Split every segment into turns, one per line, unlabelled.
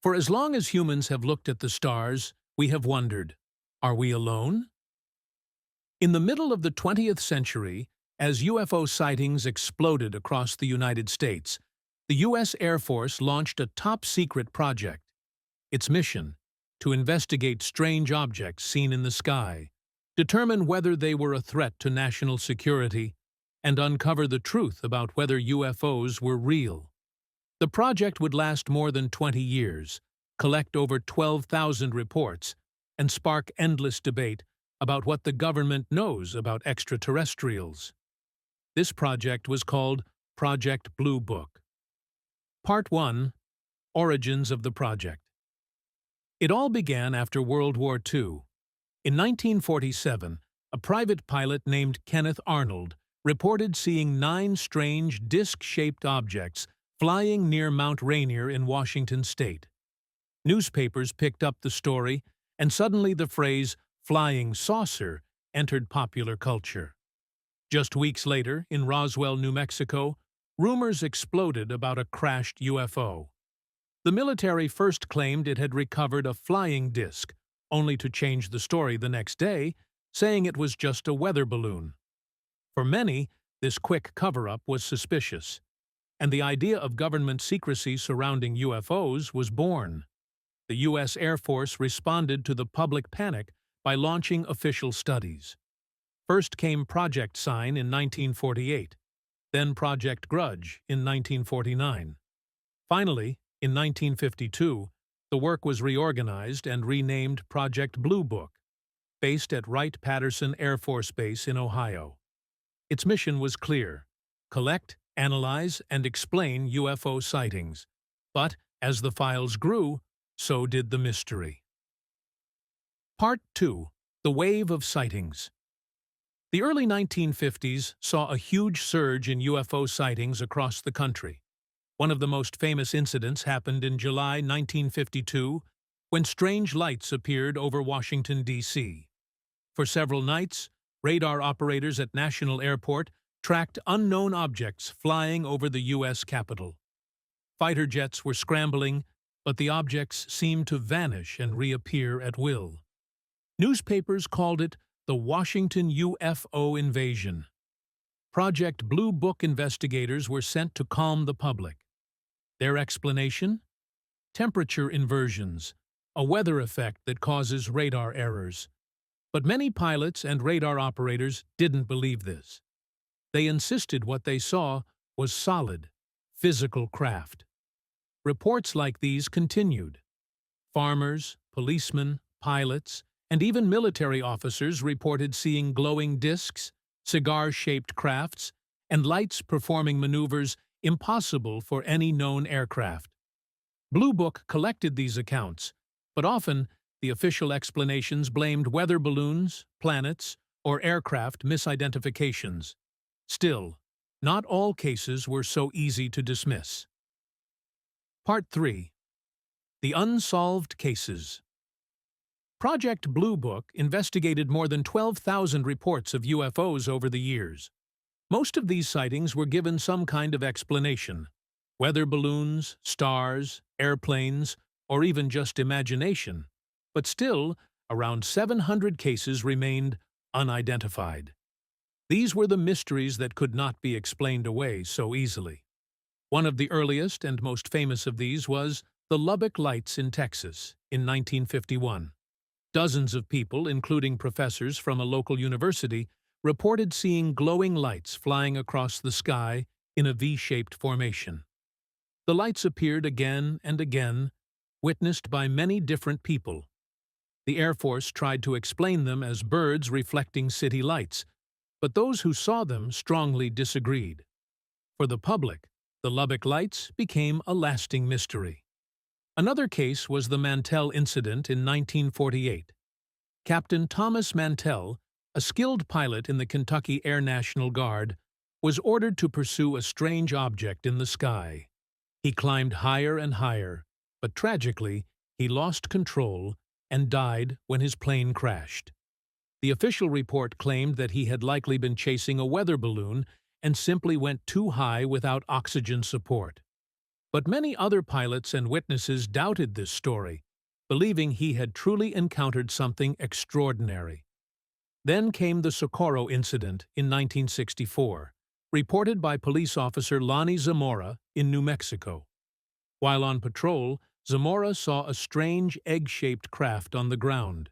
For as long as humans have looked at the stars, we have wondered, are we alone? In the middle of the 20th century, as UFO sightings exploded across the United States, the U.S. Air Force launched a top-secret project. Its mission, to investigate strange objects seen in the sky, determine whether they were a threat to national security, and uncover the truth about whether UFOs were real. The project would last more than 20 years, collect over 12,000 reports, and spark endless debate about what the government knows about extraterrestrials. This project was called Project Blue Book. Part 1. Origins of the project. It all began after World War II. In 1947, a private pilot named Kenneth Arnold reported seeing 9 strange disc-shaped objects flying near Mount Rainier in Washington state. Newspapers picked up the story, and suddenly the phrase "flying saucer" entered popular culture. Just weeks later, in Roswell, New Mexico, rumors exploded about a crashed UFO. The military first claimed it had recovered a flying disc, only to change the story the next day, saying it was just a weather balloon. For many, this quick cover-up was suspicious, and the idea of government secrecy surrounding UFOs was born. The U.S. Air Force responded to the public panic by launching official studies. First came Project Sign in 1948, then Project Grudge in 1949. Finally, in 1952, the work was reorganized and renamed Project Blue Book, based at Wright-Patterson Air Force Base in Ohio. Its mission was clear: collect, analyze, and explain UFO sightings. But, as the files grew, so did the mystery. Part 2. The Wave of Sightings. The early 1950s saw a huge surge in UFO sightings across the country. One of the most famous incidents happened in July 1952, when strange lights appeared over Washington, D.C. For several nights, radar operators at National Airport tracked unknown objects flying over the U.S. Capitol. Fighter jets were scrambling, but the objects seemed to vanish and reappear at will. Newspapers called it the Washington UFO invasion. Project Blue Book investigators were sent to calm the public. Their explanation? Temperature inversions, a weather effect that causes radar errors. But many pilots and radar operators didn't believe this. They insisted what they saw was solid, physical craft. Reports like these continued. Farmers, policemen, pilots, and even military officers reported seeing glowing discs, cigar-shaped crafts, and lights performing maneuvers impossible for any known aircraft. Blue Book collected these accounts, but often the official explanations blamed weather balloons, planets, or aircraft misidentifications. Still, not all cases were so easy to dismiss. Part 3. The Unsolved Cases. Project Blue Book investigated more than 12,000 reports of UFOs over the years. Most of these sightings were given some kind of explanation: weather balloons, stars, airplanes, or even just imagination. But still, around 700 cases remained unidentified. These were the mysteries that could not be explained away so easily. One of the earliest and most famous of these was the Lubbock Lights in Texas in 1951. Dozens of people, including professors from a local university, reported seeing glowing lights flying across the sky in a V-shaped formation. The lights appeared again and again, witnessed by many different people. The Air Force tried to explain them as birds reflecting city lights, but those who saw them strongly disagreed. For the public, the Lubbock Lights became a lasting mystery. Another case was the Mantell incident in 1948. Captain Thomas Mantell, a skilled pilot in the Kentucky Air National Guard, was ordered to pursue a strange object in the sky. He climbed higher and higher, but tragically, he lost control and died when his plane crashed. The official report claimed that he had likely been chasing a weather balloon and simply went too high without oxygen support. But many other pilots and witnesses doubted this story, believing he had truly encountered something extraordinary. Then came the Socorro incident in 1964, reported by police officer Lonnie Zamora in New Mexico. While on patrol, Zamora saw a strange egg-shaped craft on the ground.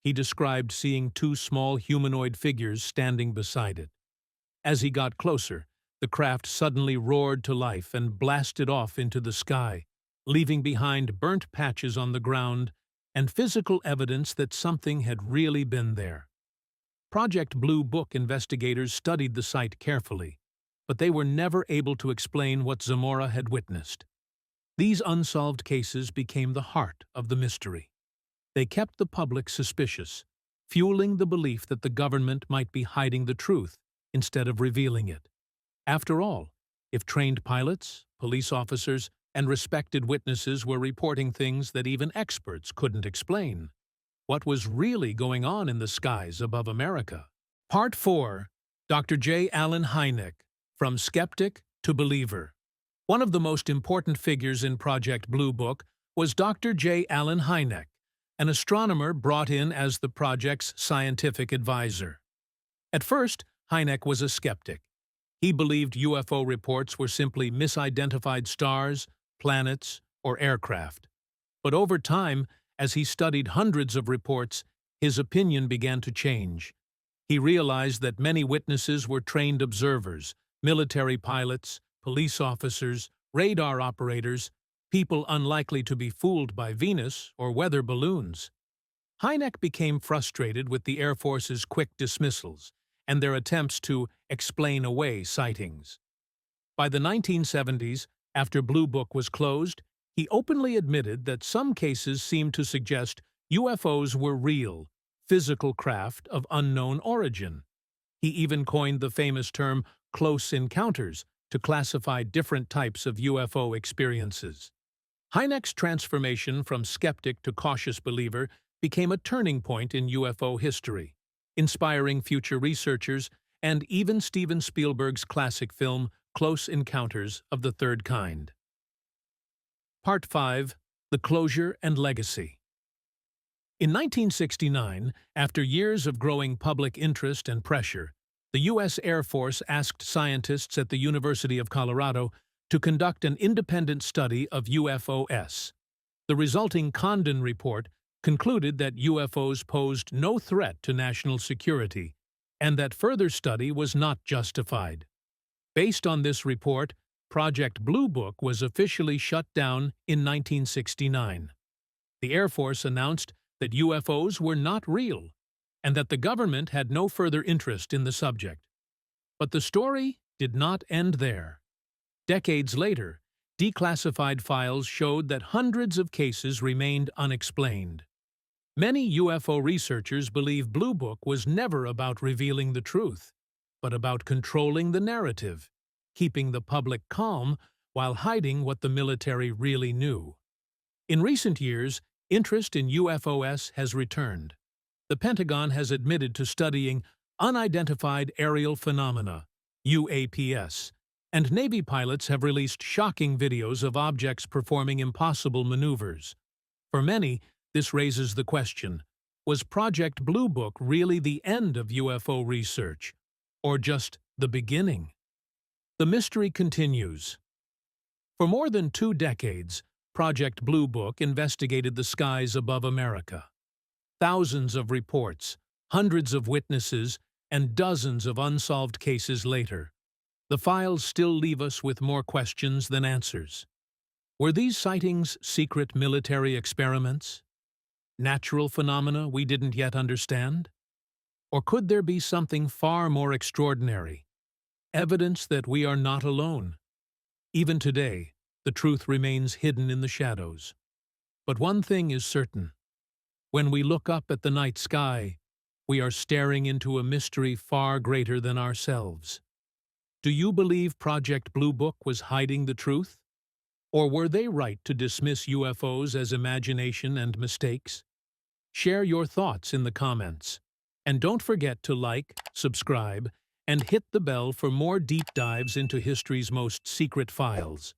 He described seeing two small humanoid figures standing beside it. As he got closer, the craft suddenly roared to life and blasted off into the sky, leaving behind burnt patches on the ground and physical evidence that something had really been there. Project Blue Book investigators studied the site carefully, but they were never able to explain what Zamora had witnessed. These unsolved cases became the heart of the mystery. They kept the public suspicious, fueling the belief that the government might be hiding the truth instead of revealing it. After all, if trained pilots, police officers, and respected witnesses were reporting things that even experts couldn't explain, what was really going on in the skies above America? Part 4. Dr. J. Allen Hynek, From Skeptic to Believer. One of the most important figures in Project Blue Book was Dr. J. Allen Hynek, an astronomer brought in as the project's scientific advisor. At first, Hynek was a skeptic. He believed UFO reports were simply misidentified stars, planets, or aircraft. But over time, as he studied hundreds of reports, his opinion began to change. He realized that many witnesses were trained observers, military pilots, police officers, radar operators, people unlikely to be fooled by Venus or weather balloons. Hynek became frustrated with the Air Force's quick dismissals and their attempts to explain away sightings. By the 1970s, after Blue Book was closed, he openly admitted that some cases seemed to suggest UFOs were real, physical craft of unknown origin. He even coined the famous term close encounters to classify different types of UFO experiences. Hynek's transformation from skeptic to cautious believer became a turning point in UFO history, inspiring future researchers and even Steven Spielberg's classic film Close Encounters of the Third Kind. Part 5. The Closure and Legacy. In 1969, after years of growing public interest and pressure, the U.S. Air Force asked scientists at the University of Colorado to conduct an independent study of UFOs. The resulting Condon report concluded that UFOs posed no threat to national security, and that further study was not justified. Based on this report, Project Blue Book was officially shut down in 1969. The Air Force announced that UFOs were not real, and that the government had no further interest in the subject. But the story did not end there. Decades later, declassified files showed that hundreds of cases remained unexplained. Many UFO researchers believe Blue Book was never about revealing the truth, but about controlling the narrative, keeping the public calm while hiding what the military really knew. In recent years, interest in UFOs has returned. The Pentagon has admitted to studying unidentified aerial phenomena, UAPs, and Navy pilots have released shocking videos of objects performing impossible maneuvers. For many, this raises the question, was Project Blue Book really the end of UFO research, or just the beginning? The mystery continues. For more than 2 decades, Project Blue Book investigated the skies above America. Thousands of reports, hundreds of witnesses, and dozens of unsolved cases later, the files still leave us with more questions than answers. Were these sightings secret military experiments? Natural phenomena we didn't yet understand? Or could there be something far more extraordinary? Evidence that we are not alone. Even today, the truth remains hidden in the shadows. But one thing is certain. When we look up at the night sky, we are staring into a mystery far greater than ourselves. Do you believe Project Blue Book was hiding the truth? Or were they right to dismiss UFOs as imagination and mistakes? Share your thoughts in the comments. And don't forget to like, subscribe, and hit the bell for more deep dives into history's most secret files.